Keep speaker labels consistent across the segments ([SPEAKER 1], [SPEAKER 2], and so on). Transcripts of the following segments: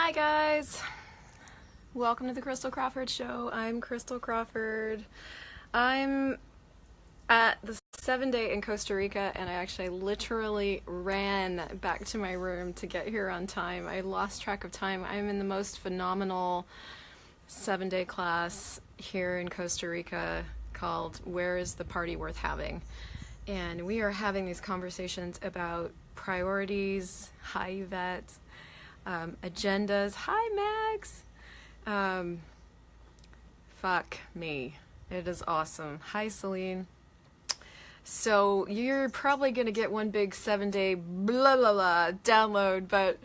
[SPEAKER 1] Hi guys! Welcome to the Christel Crawford Show. I'm Christel Crawford. I'm at the 7-day in Costa Rica, and I actually literally ran back to my room to get here on time. I lost track of time. I'm in the most phenomenal 7-day class here in Costa Rica called Where is the Party Worth Having? And we are having these conversations about priorities. Hi, Yvette. Agendas. Hi, Max. Fuck me. It is awesome. Hi, Celine. So you're probably going to get one big 7-day blah, blah, blah download, but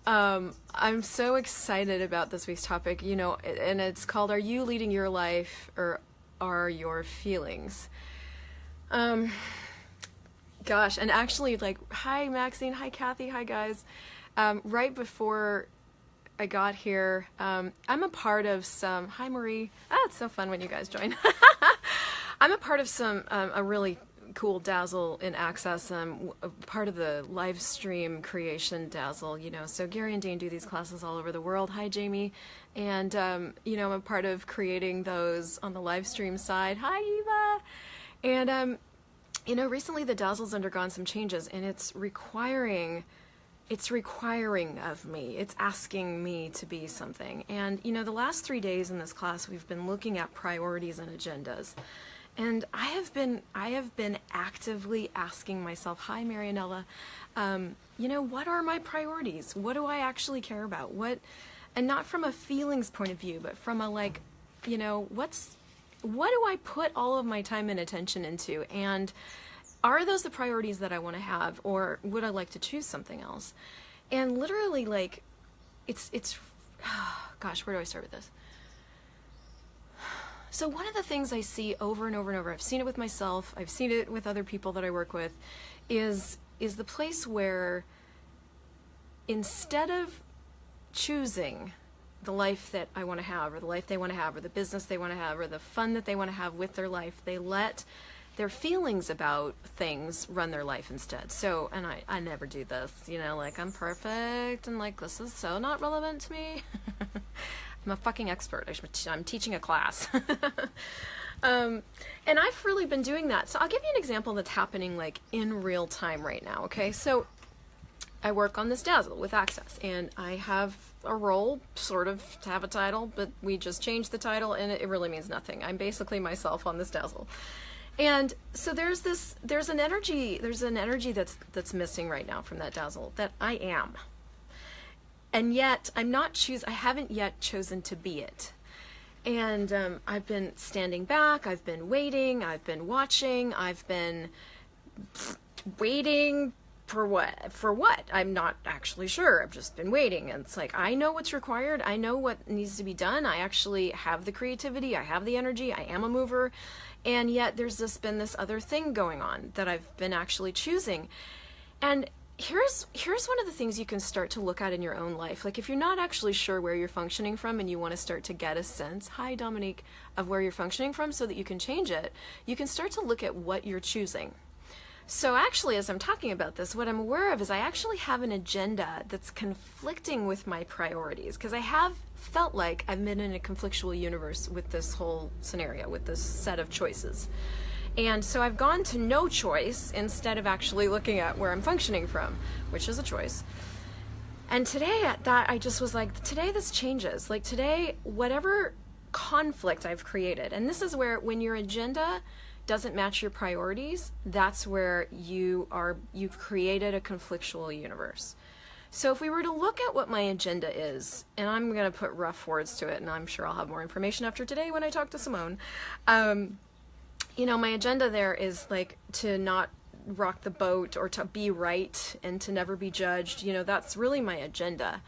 [SPEAKER 1] I'm so excited about this week's topic, you know, and it's called, Are You Leading Your Life or Are Your Feelings? Gosh, and actually, like, hi, Maxine. Hi, Kathy. Hi, guys. Right before I got here, I'm a part of some, hi Marie, it's so fun when you guys join. I'm a part of some, a really cool Dazzle in Access, part of the live stream creation Dazzle, you know, so Gary and Dane do these classes all over the world. Hi Jamie. And, you know, I'm a part of creating those on the live stream side. Hi Eva. And, you know, recently the Dazzle's undergone some changes, and it's requiring of me. It's asking me to be something. And, you know, the last 3 days in this class, we've been looking at priorities and agendas. And I have been actively asking myself, hi, Marianella, you know, what are my priorities? What do I actually care about? And not from a feelings point of view, but from a, like, you know, what do I put all of my time and attention into? And are those the priorities that I want to have, or would I like to choose something else? And literally, like, it's gosh, where do I start with this? So one of the things I see over and over and over, I've seen it with myself, I've seen it with other people that I work with, is the place where instead of choosing the life that I want to have, or the life they want to have, or the business they want to have, or the fun that they want to have with their life, they let their feelings about things run their life instead. So, and I never do this, you know, like, I'm perfect, and like, this is so not relevant to me. I'm a fucking expert. I'm teaching a class. And I've really been doing that. So I'll give you an example that's happening, like, in real time right now, okay? So I work on this Dazzle with Access, and I have a role, sort of, to have a title, but we just changed the title, and it really means nothing. I'm basically myself on this Dazzle. And so there's an energy that's missing right now from that Dazzle, that I am. And yet I haven't yet chosen to be it. And I've been standing back, I've been waiting, I've been watching, I've been waiting for what? I'm not actually sure. I've just been waiting. And it's like, I know what's required. I know what needs to be done. I actually have the creativity. I have the energy. I am a mover. And yet there's been this other thing going on that I've been actually choosing. And here's one of the things you can start to look at in your own life. Like, if you're not actually sure where you're functioning from and you want to start to get a sense, hi Dominique, of where you're functioning from so that you can change it, you can start to look at what you're choosing. So actually, as I'm talking about this, what I'm aware of is I actually have an agenda that's conflicting with my priorities, because I have felt like I've been in a conflictual universe with this whole scenario, with this set of choices. And so I've gone to no choice instead of actually looking at where I'm functioning from, which is a choice. And today at that, I just was like, today this changes. Like, today, whatever conflict I've created, and this is where, when your agenda doesn't match your priorities, that's where you've created a conflictual universe. So if we were to look at what my agenda is, and I'm going to put rough words to it, and I'm sure I'll have more information after today when I talk to Simone, you know, my agenda there is, like, to not rock the boat, or to be right, and to never be judged. You know, that's really my agenda.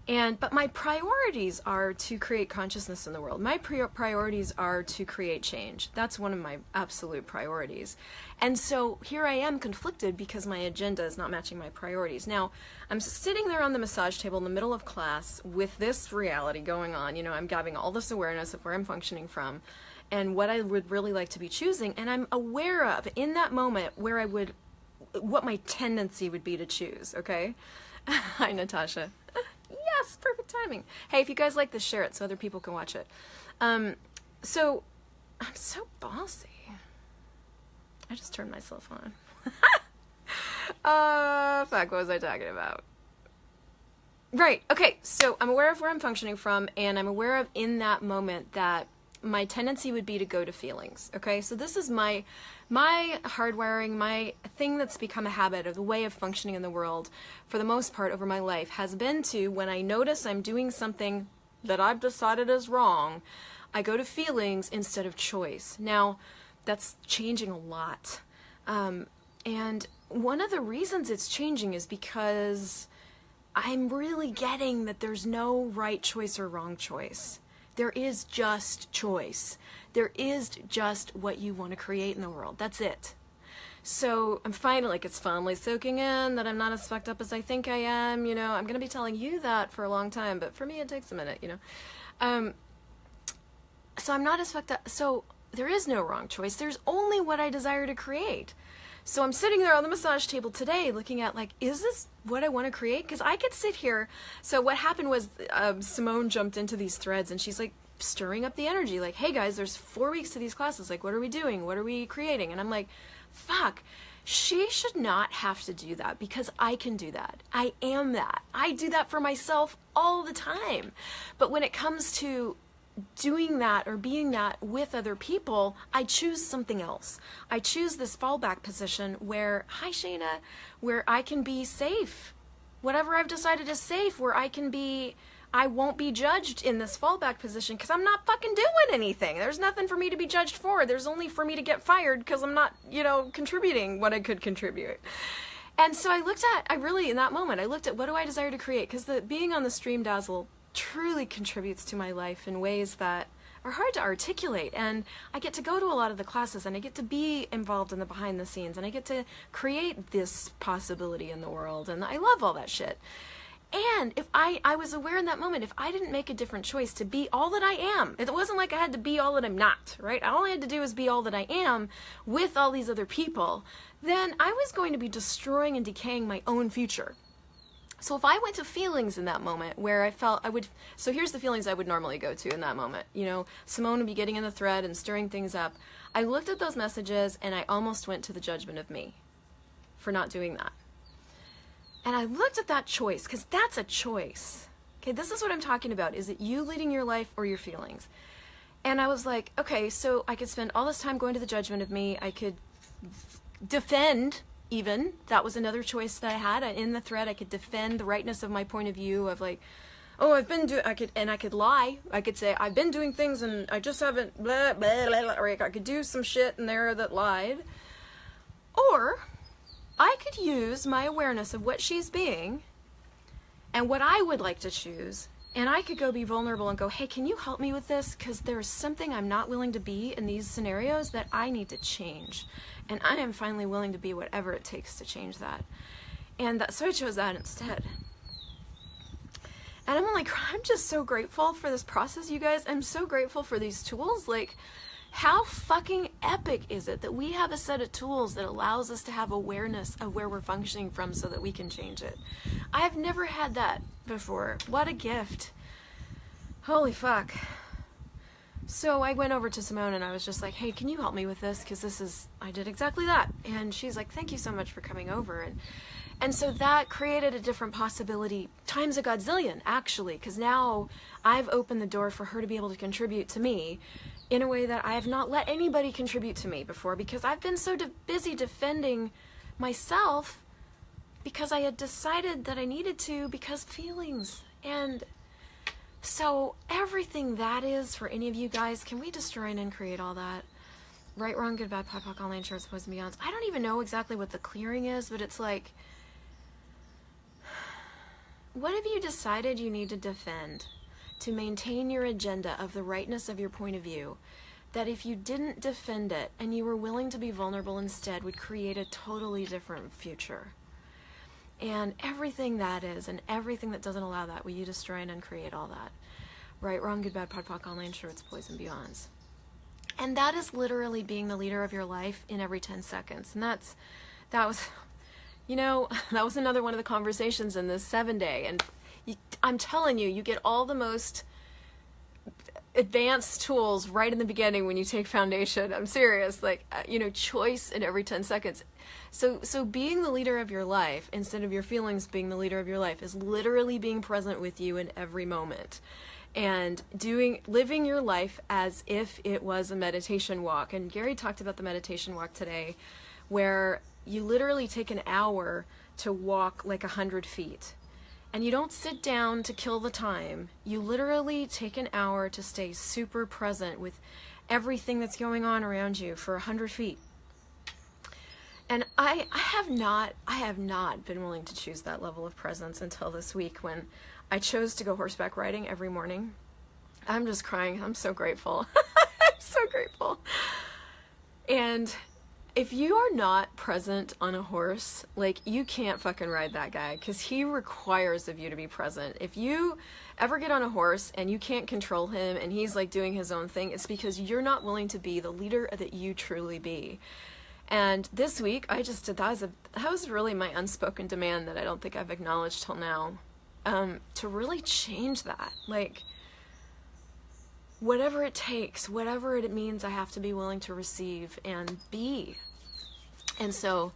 [SPEAKER 1] But my priorities are to create consciousness in the world. My priorities are to create change. That's one of my absolute priorities. And so here I am conflicted because my agenda is not matching my priorities. Now, I'm sitting there on the massage table in the middle of class with this reality going on. You know, I'm having all this awareness of where I'm functioning from and what I would really like to be choosing. And I'm aware of, in that moment, what my tendency would be to choose, okay? Hi, Natasha. Yes, perfect timing. Hey, if you guys like this, share it so other people can watch it. So, I'm so bossy. I just turned myself on. Fuck, what was I talking about? Right, okay, so I'm aware of where I'm functioning from, and I'm aware of in that moment that my tendency would be to go to feelings, okay? So this is my hardwiring, my thing that's become a habit, of the way of functioning in the world for the most part over my life, has been to, when I notice I'm doing something that I've decided is wrong, I go to feelings instead of choice. Now, that's changing a lot. And one of the reasons it's changing is because I'm really getting that there's no right choice or wrong choice. There is just choice. There is just what you want to create in the world. That's it. So I'm finding, like, it's finally soaking in that I'm not as fucked up as I think I am. You know, I'm going to be telling you that for a long time, but for me it takes a minute, you know. So I'm not as fucked up. So there is no wrong choice. There's only what I desire to create. So I'm sitting there on the massage table today looking at, like, is this what I want to create? Because I could sit here. So what happened was Simone jumped into these threads, and she's like stirring up the energy, like, hey guys, there's 4 weeks to these classes. Like, what are we doing? What are we creating? And I'm like, fuck, she should not have to do that, because I can do that. I am that. I do that for myself all the time. But when it comes to doing that or being that with other people, I choose something else. I choose this fallback position where, hi Shayna, where I can be safe. Whatever I've decided is safe, where I won't be judged in this fallback position because I'm not fucking doing anything. There's nothing for me to be judged for. There's only for me to get fired because I'm not, you know, contributing what I could contribute. And so in that moment, I looked at, what do I desire to create? Because being on the Stream Dazzle truly contributes to my life in ways that are hard to articulate, and I get to go to a lot of the classes, and I get to be involved in the behind the scenes, and I get to create this possibility in the world, and I love all that shit. And if I was aware in that moment, if I didn't make a different choice to be all that I am, it wasn't like I had to be all that I'm not, right? All I had to do was be all that I am with all these other people, then I was going to be destroying and decaying my own future. So if I went to feelings in that moment where I felt so here's the feelings I would normally go to in that moment. You know, Simone would be getting in the thread and stirring things up. I looked at those messages and I almost went to the judgment of me for not doing that. And I looked at that choice, because that's a choice. Okay, this is what I'm talking about. Is it you leading your life or your feelings? And I was like, okay, so I could spend all this time going to the judgment of me. I could defend. Even that was another choice that I had in the thread. I could defend the rightness of my point of view of, like, oh, I could lie. I could say I've been doing things and I just haven't blah, blah, blah, blah, or I could do some shit in there that lied. Or I could use my awareness of what she's being and what I would like to choose, and I could go be vulnerable and go, hey, can you help me with this? Because there's something I'm not willing to be in these scenarios that I need to change. And I am finally willing to be whatever it takes to change that. And so I chose that instead. And I'm just so grateful for this process, you guys. I'm so grateful for these tools. Like, how fucking epic is it that we have a set of tools that allows us to have awareness of where we're functioning from so that we can change it? I've never had that before. What a gift. Holy fuck. So I went over to Simone and I was just like, hey, can you help me with this? Because I did exactly that. And she's like, thank you so much for coming over. And so that created a different possibility, times a godzillion, actually, because now I've opened the door for her to be able to contribute to me in a way that I have not let anybody contribute to me before, because I've been so busy defending myself because I had decided that I needed to, because feelings. And so everything that is for any of you guys, can we destroy and uncreate all that? Right, wrong, good, bad, POD, POC, all insurance, boys and beyonds. I don't even know exactly what the clearing is, but it's like, what have you decided you need to defend to maintain your agenda of the rightness of your point of view, that if you didn't defend it and you were willing to be vulnerable instead would create a totally different future? And everything that is, and everything that doesn't allow that, will you destroy and uncreate all that? Right, wrong, good, bad, POD, POC, online shirts, boys and beyonds. And that is literally being the leader of your life in every 10 seconds. And that was, you know, that was another one of the conversations in this 7-day. And I'm telling you, you get all the most advanced tools right in the beginning when you take foundation. I'm serious. Like, choice in every 10 seconds. So being the leader of your life instead of your feelings being the leader of your life is literally being present with you in every moment and living your life as if it was a meditation walk. And Gary talked about the meditation walk today, where you literally take an hour to walk like 100 feet. And you don't sit down to kill the time. You literally take an hour to stay super present with everything that's going on around you for 100 feet. And I have not been willing to choose that level of presence until this week, when I chose to go horseback riding every morning. I'm just crying. I'm so grateful. I'm so grateful. And if you are not present on a horse, like, you can't fucking ride that guy, because he requires of you to be present. If you ever get on a horse and you can't control him and he's like doing his own thing, it's because you're not willing to be the leader that you truly be. And this week, I just did that. That was really my unspoken demand that I don't think I've acknowledged till now, to really change that. Like, whatever it takes, whatever it means, I have to be willing to receive and be. And so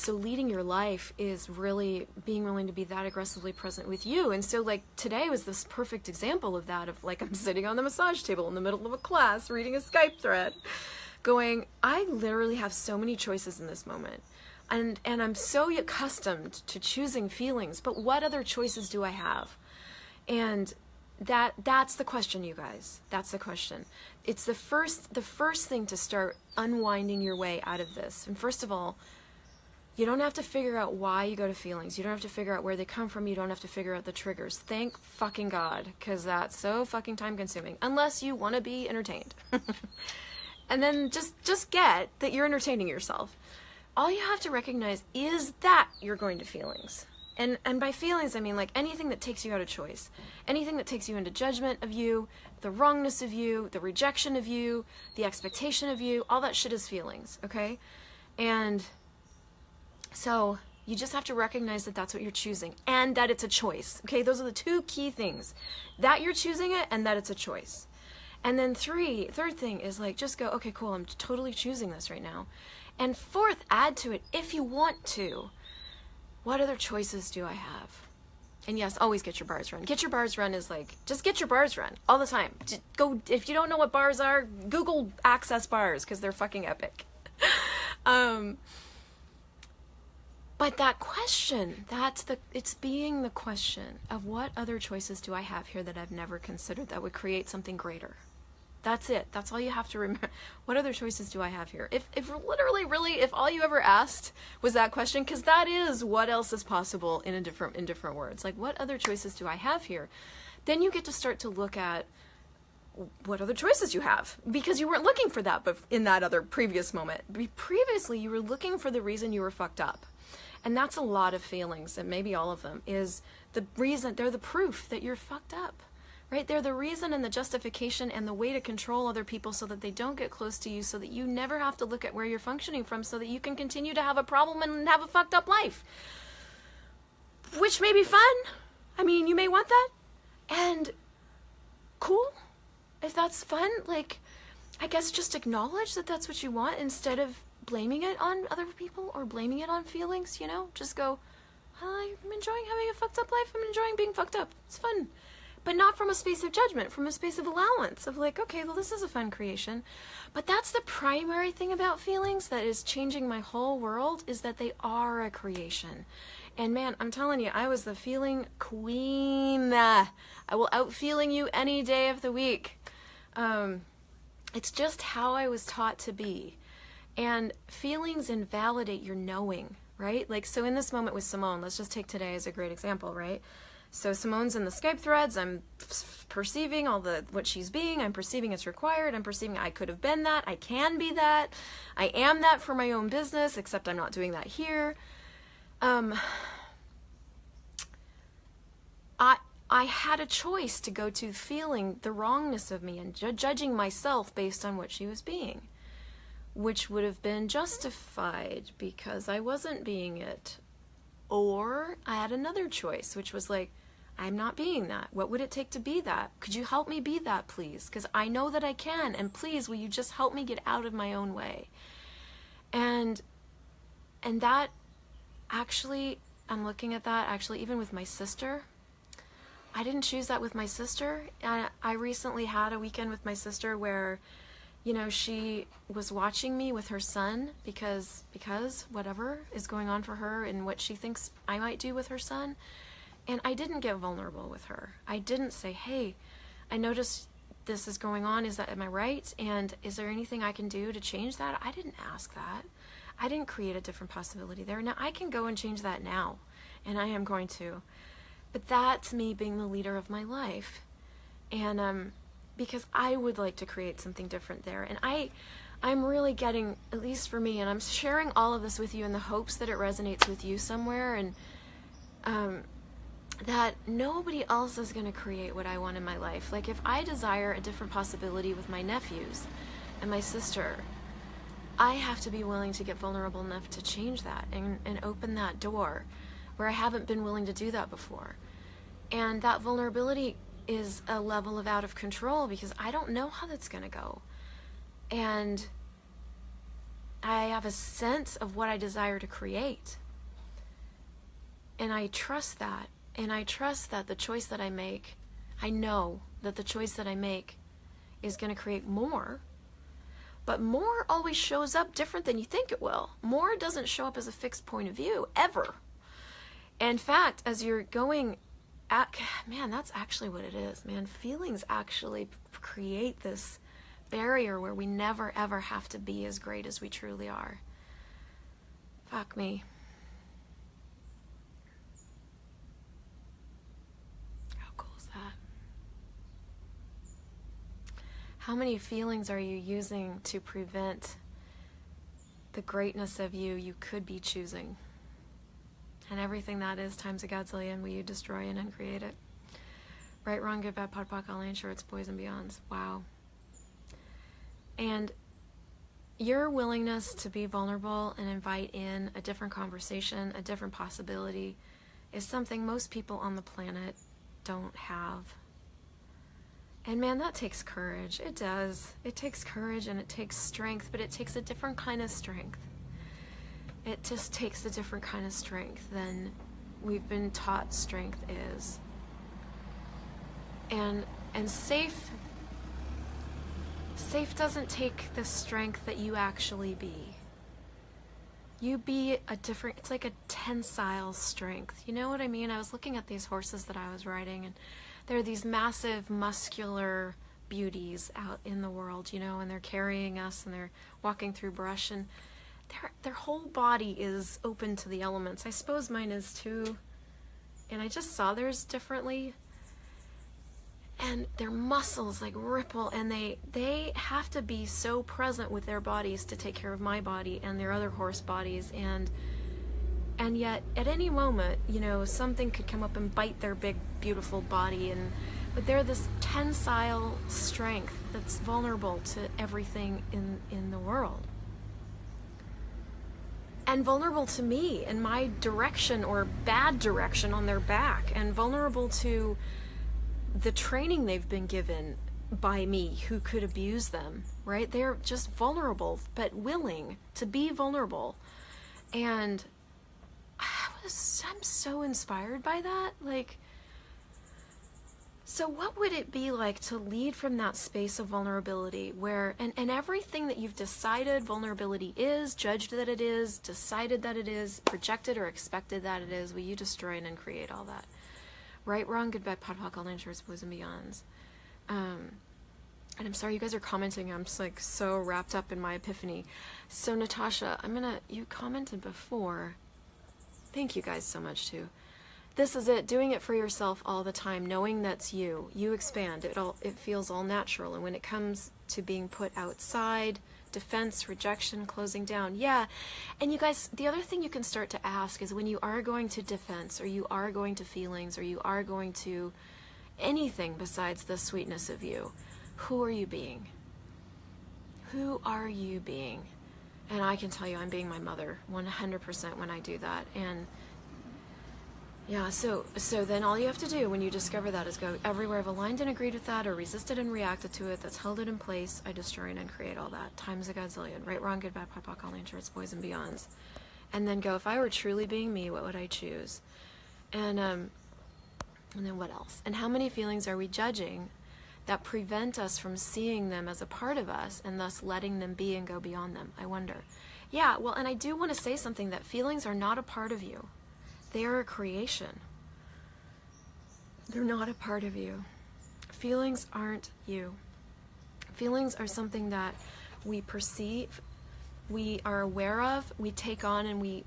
[SPEAKER 1] leading your life is really being willing to be that aggressively present with you. And so, like, today was this perfect example of that, of like, I'm sitting on the massage table in the middle of a class reading a Skype thread going, I literally have so many choices in this moment. And I'm so accustomed to choosing feelings, but what other choices do I have? And that's the question, you guys. That's the question. It's the first thing to start unwinding your way out of this. And first of all, you don't have to figure out why you go to feelings. You don't have to figure out where they come from. You don't have to figure out the triggers. Thank fucking God, because that's so fucking time consuming, unless you want to be entertained. And then just get that you're entertaining yourself. All you have to recognize is that you're going to feelings. And by feelings, I mean, like, anything that takes you out of choice, anything that takes you into judgment of you, the wrongness of you, the rejection of you, the expectation of you, all that shit is feelings, okay? And so you just have to recognize that that's what you're choosing and that it's a choice, okay? Those are the two key things, that you're choosing it and that it's a choice. And then third thing is, like, just go, okay, cool, I'm totally choosing this right now. And fourth, add to it, if you want to, what other choices do I have? And yes, always get your bars run. Get your bars run is like, just get your bars run all the time. Just go, if you don't know what bars are, Google access bars, because they're fucking epic. But that question, it's being the question of, what other choices do I have here that I've never considered that would create something greater? That's it. That's all you have to remember. What other choices do I have here? If literally, really, if all you ever asked was that question, because that is what else is possible in different words. Like, what other choices do I have here? Then you get to start to look at what other choices you have, because you weren't looking for that, but in that other previous moment. Previously, you were looking for the reason you were fucked up. And that's a lot of feelings, and maybe all of them, is the reason, they're the proof that you're fucked up. Right? They're the reason and the justification and the way to control other people so that they don't get close to you, so that you never have to look at where you're functioning from, so that you can continue to have a problem and have a fucked up life. Which may be fun. I mean, you may want that. And cool. If that's fun, like, I guess just acknowledge that that's what you want instead of blaming it on other people or blaming it on feelings, you know? Just go, I'm enjoying having a fucked up life. I'm enjoying being fucked up. It's fun. But not from a space of judgment, from a space of allowance, of like, okay, well, this is a fun creation. But that's the primary thing about feelings that is changing my whole world, is that they are a creation. And man, I'm telling you, I was the feeling queen. I will out-feeling you any day of the week. It's just how I was taught to be. And feelings invalidate your knowing, right? Like, so in this moment with Simone, let's just take today as a great example, right? So Simone's in the Skype threads. I'm perceiving what she's being. I'm perceiving it's required. I'm perceiving I could have been that. I can be that. I am that for my own business, except I'm not doing that here. I had a choice to go to feeling the wrongness of me and judging myself based on what she was being, which would have been justified because I wasn't being it Or I had another choice, which was like, I'm not being that. What would it take to be that? Could you help me be that, please? Because I know that I can, and please, will you just help me get out of my own way? And that actually, I'm looking at that actually even with my sister. I didn't choose that with my sister. I recently had a weekend with my sister where, you know, she was watching me with her son because whatever is going on for her and what she thinks I might do with her son. And I didn't get vulnerable with her. I didn't say, hey, I noticed this is going on. Am I right? And is there anything I can do to change that? I didn't ask that. I didn't create a different possibility there. Now I can go and change that now, and I am going to. But that's me being the leader of my life. And because I would like to create something different there. And I'm really getting, at least for me, and I'm sharing all of this with you in the hopes that it resonates with you somewhere, and that nobody else is going to create what I want in my life. Like if I desire a different possibility with my nephews and my sister, I have to be willing to get vulnerable enough to change that and open that door where I haven't been willing to do that before. And that vulnerability is a level of out of control because I don't know how that's going to go. And I have a sense of what I desire to create. And I trust that. And I trust that the choice that I make, I know that the choice that I make is going to create more. But more always shows up different than you think it will. More doesn't show up as a fixed point of view, ever. In fact, as you're going at, man, that's actually what it is, man. Feelings actually create this barrier where we never, ever have to be as great as we truly are. Fuck me. How cool is that? How many feelings are you using to prevent the greatness of you could be choosing? And everything that is times a godzillion, will you destroy and uncreate it? Right, wrong, good, bad, pod, poc, all shorts, boys and beyonds. Wow. And your willingness to be vulnerable and invite in a different conversation, a different possibility, is something most people on the planet don't have. And man, that takes courage. It does. It takes courage and it takes strength, but it takes a different kind of strength. It just takes a different kind of strength than we've been taught strength is. And safe doesn't take the strength that you actually be. You be a different, it's like a tensile strength. You know what I mean? I was looking at these horses that I was riding, and there are these massive muscular beauties out in the world, you know, and they're carrying us and they're walking through brush, and their whole body is open to the elements. I suppose mine is too. And I just saw theirs differently. And their muscles like ripple, and they have to be so present with their bodies to take care of my body and their other horse bodies. And yet at any moment, you know, something could come up and bite their big, beautiful body. But they're this tensile strength that's vulnerable to everything in the world. And vulnerable to me and my direction or bad direction on their back, and vulnerable to the training they've been given by me who could abuse them, right? They're just vulnerable, but willing to be vulnerable. And I'm so inspired by that. Like, so what would it be like to lead from that space of vulnerability where, and everything that you've decided vulnerability is, judged that it is, decided that it is, projected or expected that it is, will you destroy and uncreate all that? Right, wrong, good, bad, pod, poc, all shorts, boys and beyonds. And I'm sorry you guys are commenting. I'm just like so wrapped up in my epiphany. So Natasha, you commented before. Thank you guys so much too. This is it, doing it for yourself all the time, knowing that's you. You expand, it feels all natural. And when it comes to being put outside, defense, rejection, closing down, yeah. And you guys, the other thing you can start to ask is when you are going to defense, or you are going to feelings, or you are going to anything besides the sweetness of you, who are you being? Who are you being? And I can tell you I'm being my mother 100% when I do that. And Yeah, so then all you have to do when you discover that is go, everywhere I've aligned and agreed with that or resisted and reacted to it that's held it in place, I destroy and uncreate all that. Times a godzillion. Right, wrong, good, bad, POD, all nature, boys and beyonds. And then go, if I were truly being me, what would I choose? And then what else? And how many feelings are we judging that prevent us from seeing them as a part of us and thus letting them be and go beyond them? I wonder. Yeah, well, and I do want to say something, that feelings are not a part of you. They are a creation. They're not a part of you. Feelings aren't you. Feelings are something that we perceive, we are aware of, we take on, and we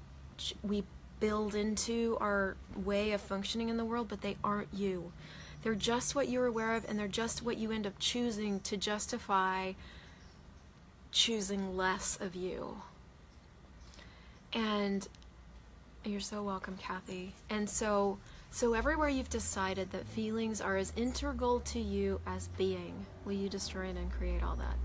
[SPEAKER 1] build into our way of functioning in the world, but they aren't you. They're just what you're aware of, and they're just what you end up choosing to justify choosing less of you. And you're so welcome, Kathy. And so everywhere you've decided that feelings are as integral to you as being, will you destroy and uncreate all that?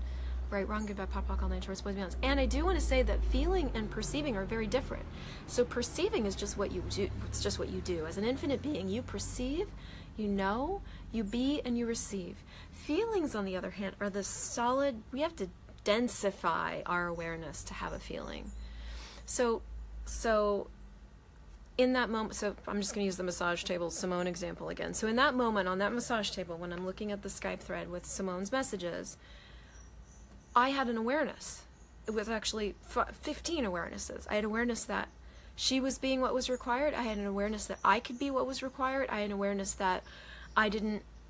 [SPEAKER 1] Right, wrong, good, bad, POD, all nature, boys and beyonds. And I do want to say that feeling and perceiving are very different. So perceiving is just what you do. It's just what you do. As an infinite being, you perceive, you know, you be, and you receive. Feelings, on the other hand, are the solid, we have to densify our awareness to have a feeling. So in that moment, so I'm just going to use the massage table Simone example again. So in that moment, on that massage table, when I'm looking at the Skype thread with Simone's messages, I had an awareness. It was actually 15 awarenesses. I had awareness that she was being what was required. I had an awareness that I could be what was required. I had an awareness that I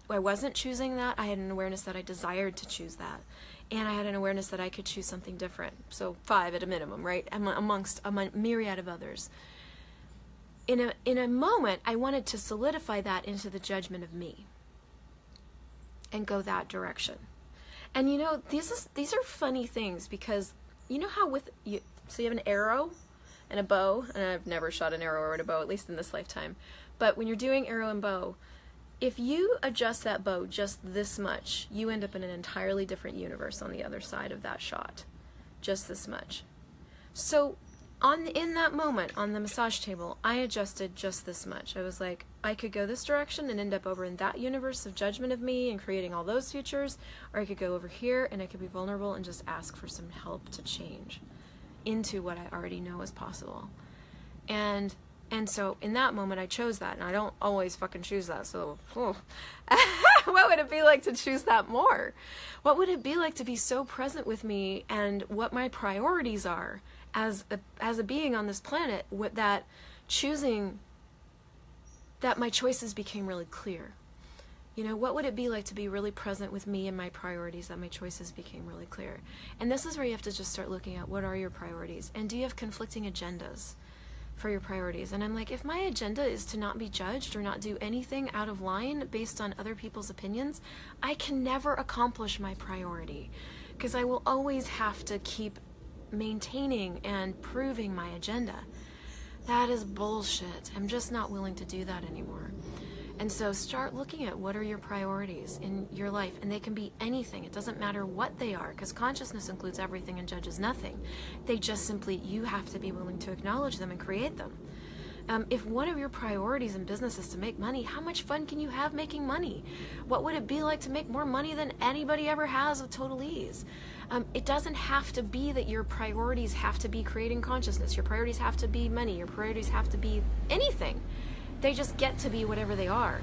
[SPEAKER 1] wasn't choosing that. I had an awareness that I desired to choose that. And I had an awareness that I could choose something different. So 5 at a minimum, right? Amongst a myriad of others. In a moment, I wanted to solidify that into the judgment of me and go that direction. And you know, these are funny things, because you know how you have an arrow and a bow, and I've never shot an arrow or a bow, at least in this lifetime. But when you're doing arrow and bow, if you adjust that bow just this much, you end up in an entirely different universe on the other side of that shot. Just this much. So in that moment on the massage table, I adjusted just this much. I was like, I could go this direction and end up over in that universe of judgment of me and creating all those futures, or I could go over here and I could be vulnerable and just ask for some help to change into what I already know is possible. And so in that moment I chose that, and I don't always fucking choose that, so what would it be like to choose that more? What would it be like to be so present with me and what my priorities are as a being on this planet, that choosing that my choices became really clear? You know, what would it be like to be really present with me and my priorities, that my choices became really clear? And this is where you have to just start looking at, what are your priorities? And do you have conflicting agendas for your priorities? And I'm like, if my agenda is to not be judged or not do anything out of line based on other people's opinions, I can never accomplish my priority, because I will always have to keep maintaining and proving my agenda. That is bullshit. I'm just not willing to do that anymore. And so start looking at, what are your priorities in your life? And they can be anything. It doesn't matter what they are, because consciousness includes everything and judges nothing. They just simply, you have to be willing to acknowledge them and create them. If one of your priorities in business is to make money, how much fun can you have making money? What would it be like to make more money than anybody ever has with total ease? It doesn't have to be that your priorities have to be creating consciousness. Your priorities have to be money. Your priorities have to be anything. They just get to be whatever they are.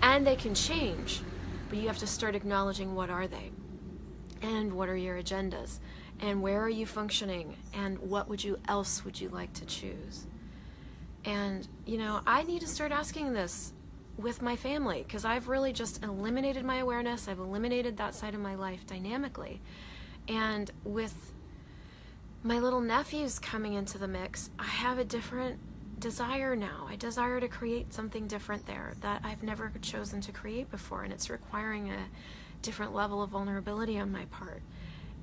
[SPEAKER 1] And they can change. But you have to start acknowledging, what are they? And what are your agendas? And where are you functioning? And what else would you like to choose? And, you know, I need to start asking this with my family, because I've really just eliminated my awareness. I've eliminated that side of my life dynamically. And with my little nephews coming into the mix, I have a different desire now. I desire to create something different there that I've never chosen to create before, and it's requiring a different level of vulnerability on my part.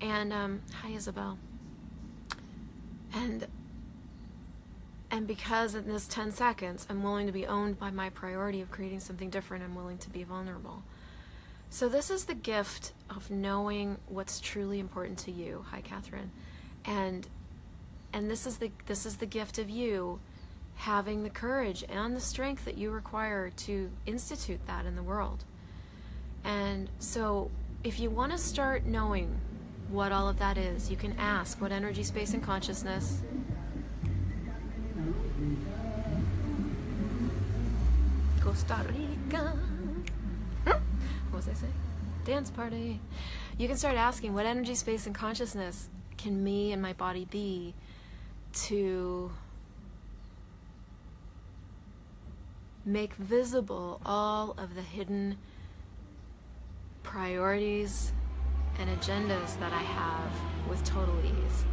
[SPEAKER 1] And hi, Isabel. And because in this 10 seconds, I'm willing to be owned by my priority of creating something different, I'm willing to be vulnerable. So this is the gift of knowing what's truly important to you. Hi, Catherine. And this is the gift of you having the courage and the strength that you require to institute that in the world. And so if you want to start knowing what all of that is, you can ask, what energy, space, and consciousess Costa Rica. What was I saying? Dance party. You can start asking, what energy, space, and consciousness can me and my body be to make visible all of the hidden priorities and agendas that I have with total ease,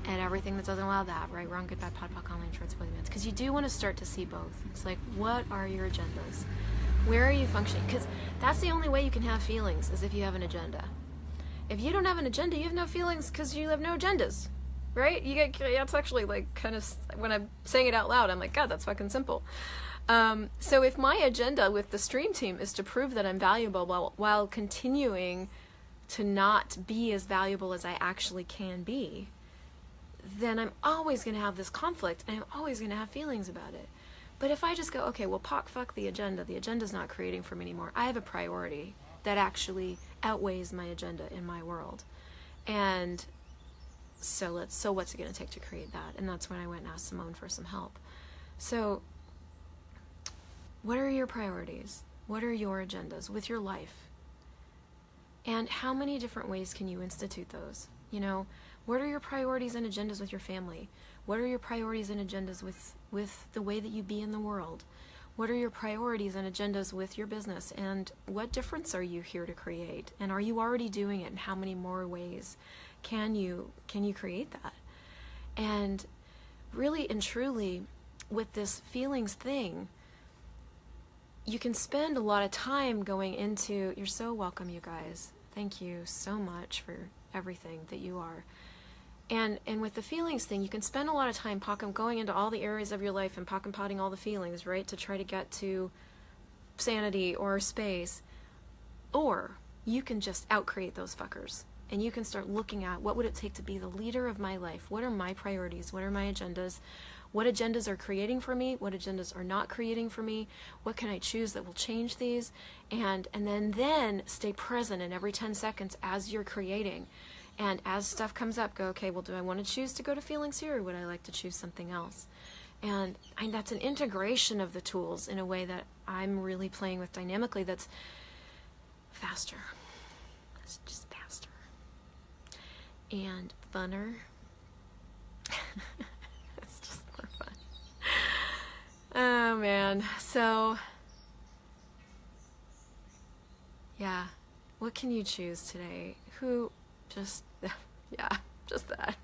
[SPEAKER 1] and everything that doesn't allow that, right, wrong, good, bad, pod, poc, online, shorts, brilliant, because you do want to start to see both. It's like, what are your agendas? Where are you functioning? Because that's the only way you can have feelings, is if you have an agenda. If you don't have an agenda, you have no feelings because you have no agendas, right? You get, that's actually like kind of, when I'm saying it out loud, I'm like, God, that's fucking simple. So if my agenda with the stream team is to prove that I'm valuable while continuing to not be as valuable as I actually can be, then I'm always going to have this conflict, and I'm always going to have feelings about it. But if I just go, okay, well, fuck the agenda's not creating for me anymore. I have a priority that actually outweighs my agenda in my world. And so what's it going to take to create that? And that's when I went and asked Simone for some help. So what are your priorities? What are your agendas with your life? And how many different ways can you institute those? You know, what are your priorities and agendas with your family? What are your priorities and agendas with the way that you be in the world? What are your priorities and agendas with your business? And what difference are you here to create? And are you already doing it? And how many more ways can you create that? And really and truly, with this feelings thing, you can spend a lot of time going into, you're so welcome, you guys. Thank you so much for everything that you are. And with the feelings thing, you can spend a lot of time going into all the areas of your life and potting all the feelings, right, to try to get to sanity or space. Or you can just out-create those fuckers. And you can start looking at, what would it take to be the leader of my life? What are my priorities? What are my agendas? What agendas are creating for me? What agendas are not creating for me? What can I choose that will change these? And then stay present in every 10 seconds as you're creating. And as stuff comes up, go, okay, well, do I want to choose to go to feelings here, or would I like to choose something else? And that's an integration of the tools in a way that I'm really playing with dynamically that's faster. It's just faster. And funner. It's just more fun. Oh, man. So, yeah. What can you choose today? Just that.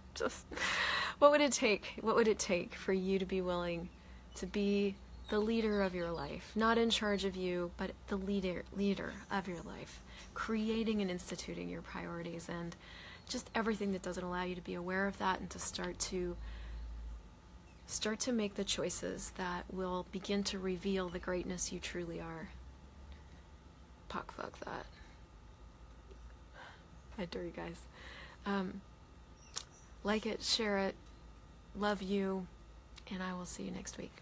[SPEAKER 1] What would it take? What would it take for you to be willing to be the leader of your life? Not in charge of you, but the leader of your life. Creating and instituting your priorities and just everything that doesn't allow you to be aware of that, and to start to make the choices that will begin to reveal the greatness you truly are. Fuck that. I adore you guys. Like it, share it, love you, and I will see you next week.